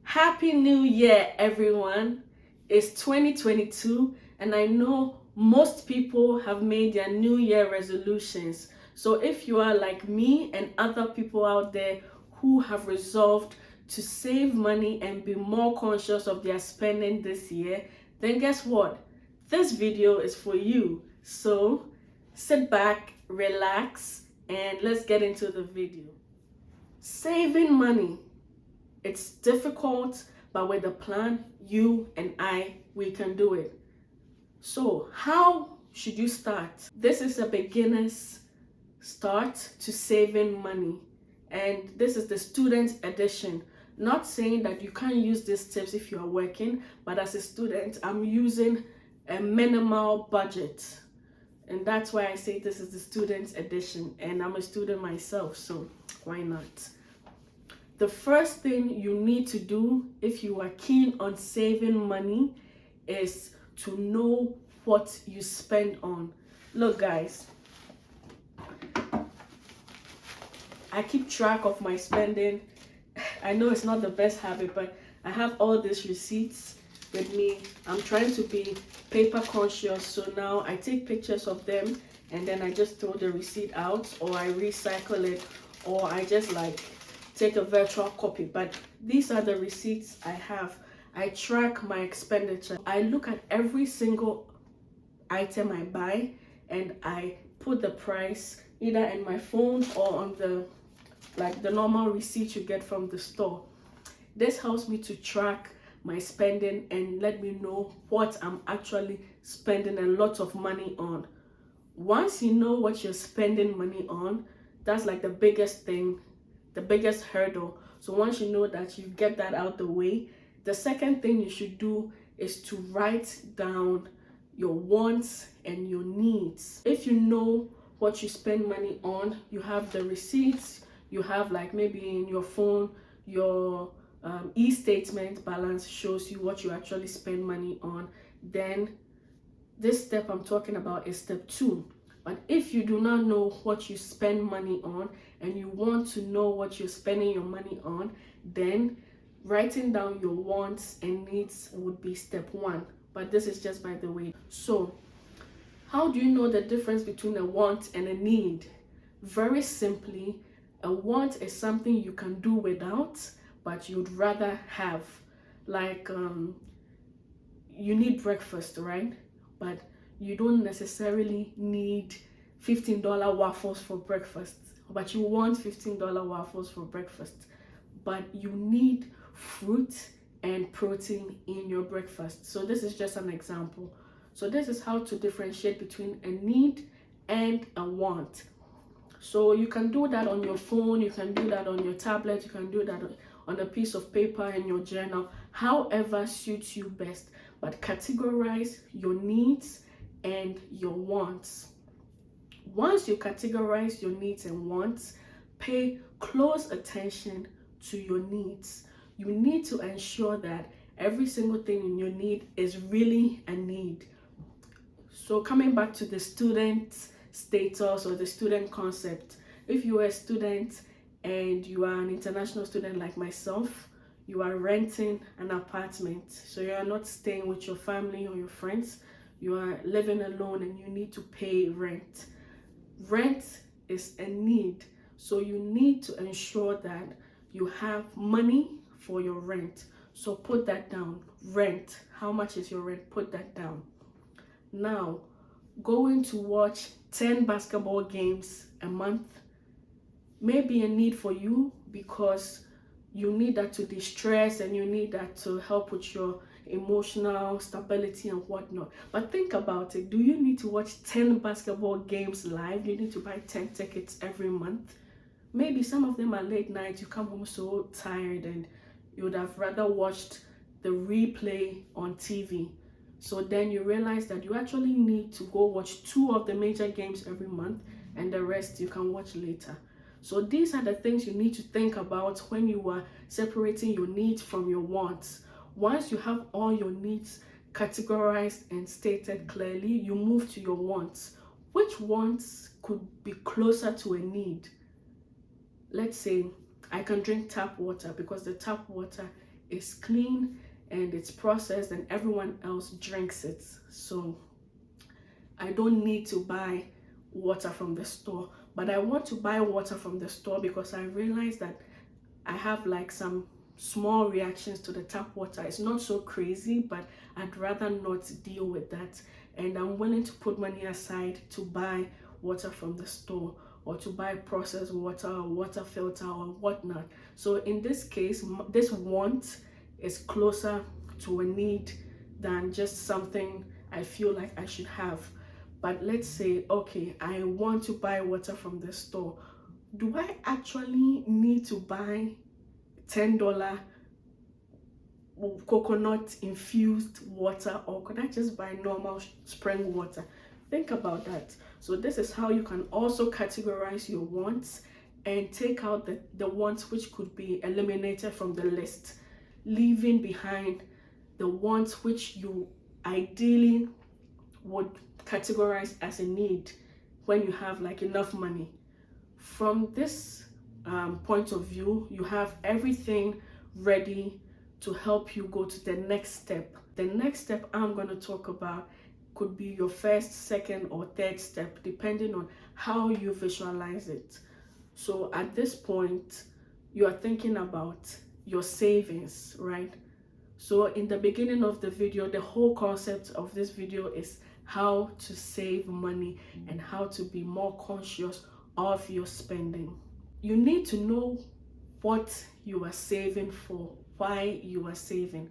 Happy New Year, everyone. It's 2022, and I know most people have made their New Year resolutions. So, if you are like me and other people out there who have resolved to save money and be more conscious of their spending this year, then guess what? This video is for you. So, sit back, relax, and let's get into the video. Saving money. It's difficult, but with a plan, you and we can do it. So, how should you start? This is a beginner's start to saving money, and this is the student edition. Not saying that you can't use these tips if you are working, but as a student, I'm using a minimal budget. And that's why I say this is the student edition, and I'm a student myself, so why not? The first thing you need to do if you are keen on saving money is to know what you spend on. Look, guys, I keep track of my spending. I know it's not the best habit, but I have all these receipts with me. I'm trying to be paper conscious, so now I take pictures of them and then I just throw the receipt out, or I recycle it, or I just take a virtual copy. But these are the receipts I have. I track my expenditure. I look at every single item I buy and I put the price either in my phone or on the normal receipt you get from the store. This helps me to track my spending and let me know what I'm actually spending a lot of money on. Once you know what you're spending money on, that's like the biggest thing, the biggest hurdle. So once you know that, you get that out the way, the second thing you should do is to write down your wants and your needs. If you know what you spend money on, you have the receipts, you have maybe in your phone, your e-statement balance shows you what you actually spend money on. Then this step I'm talking about is step 2. But if you do not know what you spend money on and you want to know what you're spending your money on, then writing down your wants and needs would be step 1. But this is just by the way. So, how do you know the difference between a want and a need? Very simply, a want is something you can do without, but you'd rather have. You need breakfast, right? But you don't necessarily need $15 waffles for breakfast, but you want $15 waffles for breakfast. But you need fruit and protein in your breakfast. So this is just an example. So this is how to differentiate between a need and a want. So you can do that on your phone, you can do that on your tablet, you can do that on a piece of paper in your journal, however suits you best. But categorize your needs and your wants. Once you categorize your needs and wants, pay close attention to your needs. You need to ensure that every single thing in your need is really a need. So coming back to the student status or the student concept, if you are a student and you are an international student like myself, you are renting an apartment, so you are not staying with your family or your friends, you are living alone and you need to pay rent. Rent is a need, so you need to ensure that you have money for your rent. So put that down. Rent, how much is your rent? Put that down. Now, going to watch 10 basketball games a month may be a need for you because you need that to de-stress and you need that to help with your emotional stability and whatnot. But think about it. Do you need to watch 10 basketball games live? You need to buy 10 tickets every month. Maybe some of them are late night. You come home so tired and you would have rather watched the replay on TV. So then you realize that you actually need to go watch 2 of the major games every month and the rest you can watch later. So these are the things you need to think about when you are separating your needs from your wants. Once you have all your needs categorized and stated clearly, you move to your wants. Which wants could be closer to a need? Let's say I can drink tap water because the tap water is clean and it's processed and everyone else drinks it. So I don't need to buy water from the store. But I want to buy water from the store because I realize that I have like some small reactions to the tap water. It's not so crazy, but I'd rather not deal with that. And I'm willing to put money aside to buy water from the store, or to buy processed water or water filter or whatnot. So in this case, this want is closer to a need than just something I feel like I should have. But let's say, okay, I want to buy water from the store. Do I actually need to buy $10 coconut infused water, or could I just buy normal spring water? Think about that. So this is how you can also categorize your wants and take out the wants which could be eliminated from the list, leaving behind the wants which you ideally would categorize as a need when you have like enough money. From this point of view, you have everything ready to help you go to the next step. The next step I'm going to talk about could be your first, second, or third step, depending on how you visualize it. So at this point, you are thinking about your savings, right? So in the beginning of the video, the whole concept of this video is how to save money and how to be more conscious of your spending. You need to know what you are saving for, why you are saving.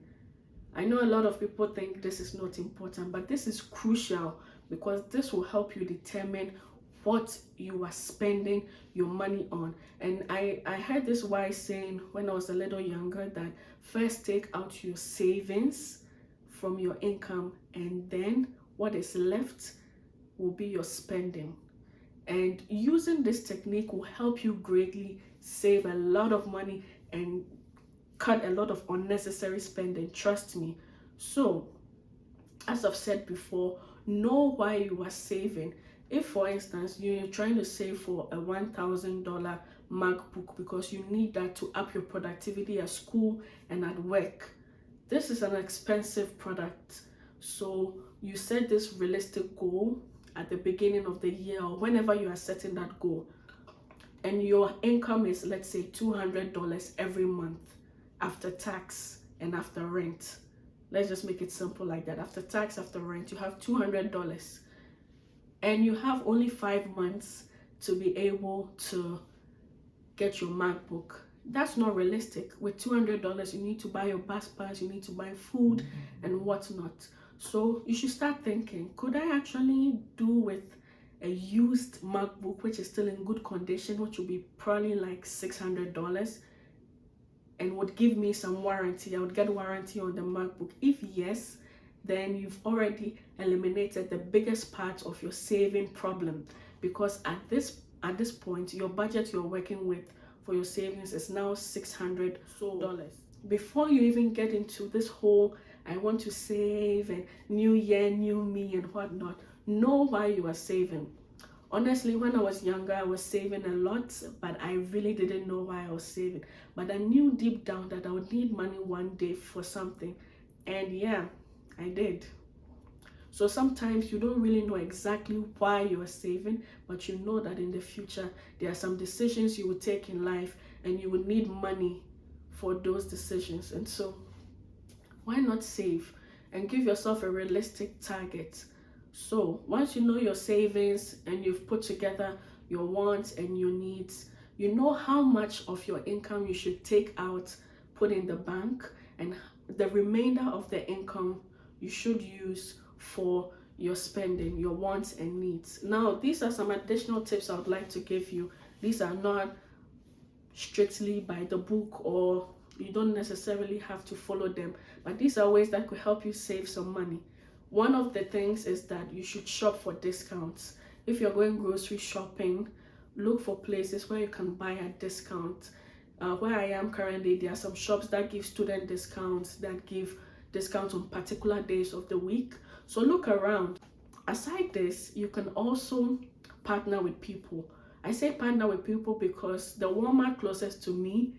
I know a lot of people think this is not important, but this is crucial because this will help you determine what you are spending your money on. And I heard this wise saying when I was a little younger, that first take out your savings from your income, and then what is left will be your spending. And using this technique will help you greatly save a lot of money and cut a lot of unnecessary spending, trust me. So, as I've said before, know why you are saving. If, for instance, you're trying to save for a $1,000 MacBook because you need that to up your productivity at school and at work, this is an expensive product. So you set this realistic goal at the beginning of the year or whenever you are setting that goal, and your income is, let's say, $200 every month after tax and after rent. Let's just make it simple like that. After tax, after rent, you have $200, and you have only 5 months to be able to get your MacBook. That's not realistic. With $200, you need to buy your bus pass, you need to buy food and whatnot. So you should start thinking, could I actually do with a used MacBook which is still in good condition, which will be probably like $600 and would give me some warranty? I would get warranty on the MacBook. If yes, then you've already eliminated the biggest part of your saving problem, because at this point your budget you're working with for your savings is now $600. Before you even get into this whole I want to save and new year, new me and whatnot, know why you are saving. Honestly, when I was younger, I was saving a lot, but I really didn't know why I was saving. But I knew deep down that I would need money one day for something. And yeah, I did. So sometimes you don't really know exactly why you are saving, but you know that in the future, there are some decisions you will take in life and you will need money for those decisions. And so why not save and give yourself a realistic target? So once you know your savings and you've put together your wants and your needs, you know how much of your income you should take out, put in the bank, and the remainder of the income you should use for your spending, your wants and needs. Now, these are some additional tips I would like to give you. These are not strictly by the book, or you don't necessarily have to follow them, but these are ways that could help you save some money. One of the things is that you should shop for discounts. If you're going grocery shopping, look for places where you can buy at discount. Where I am currently, there are some shops that give student discounts, that give discounts on particular days of the week. So look around. Aside this, you can also partner with people. I say partner with people because the Walmart closest to me,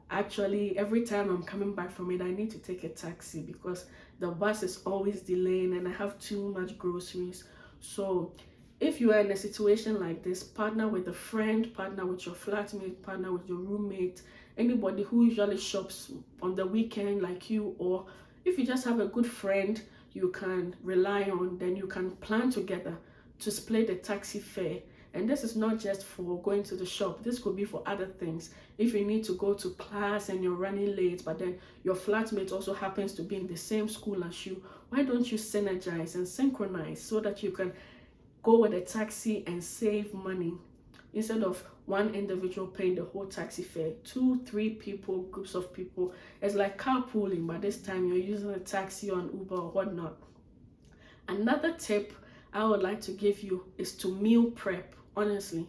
Actually, every time I'm coming back from it, I need to take a taxi because the bus is always delaying and I have too much groceries. So if you are in a situation like this, partner with a friend, partner with your flatmate, partner with your roommate, anybody who usually shops on the weekend like you, or if you just have a good friend you can rely on, then you can plan together to split the taxi fare. And this is not just for going to the shop, this could be for other things. If you need to go to class and you're running late, but then your flatmate also happens to be in the same school as you, why don't you synergize and synchronize so that you can go with a taxi and save money instead of one individual paying the whole taxi fare? 2 3 people, groups of people, it's like carpooling, but this time you're using a taxi or an Uber or whatnot. Another tip I would like to give you is to meal prep. Honestly,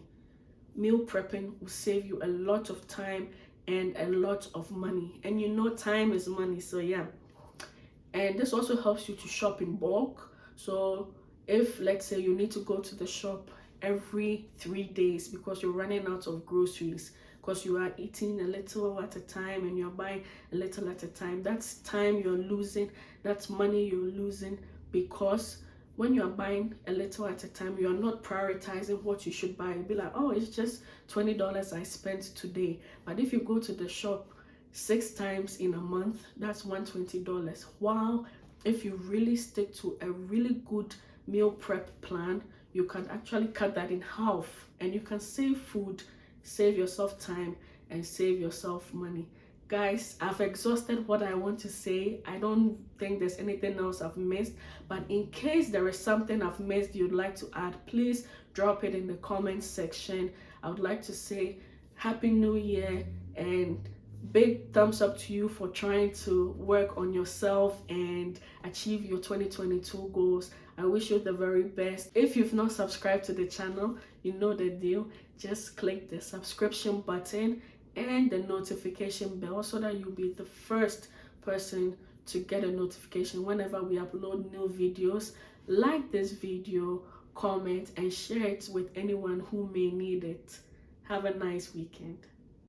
meal prepping will save you a lot of time and a lot of money, and you know time is money, so yeah. And this also helps you to shop in bulk. So if, let's say, you need to go to the shop every 3 days because you're running out of groceries, because you are eating a little at a time and you're buying a little at a time, that's time you're losing, that's money you're losing, because when you're buying a little at a time, you're not prioritizing what you should buy. You'll be like, oh, it's just $20 I spent today. But if you go to the shop 6 times in a month, that's $120. While if you really stick to a really good meal prep plan, you can actually cut that in half and you can save food, save yourself time, and save yourself money. Guys, I've exhausted what I want to say. I don't think there's anything else I've missed, but in case there is something I've missed you'd like to add, please drop it in the comment section. I would like to say Happy New Year and big thumbs up to you for trying to work on yourself and achieve your 2022 goals. I wish you the very best. If you've not subscribed to the channel, you know the deal. Just click the subscription button and the notification bell so that you'll be the first person to get a notification whenever we upload new videos. Like this video, comment, and share it with anyone who may need it. Have a nice weekend.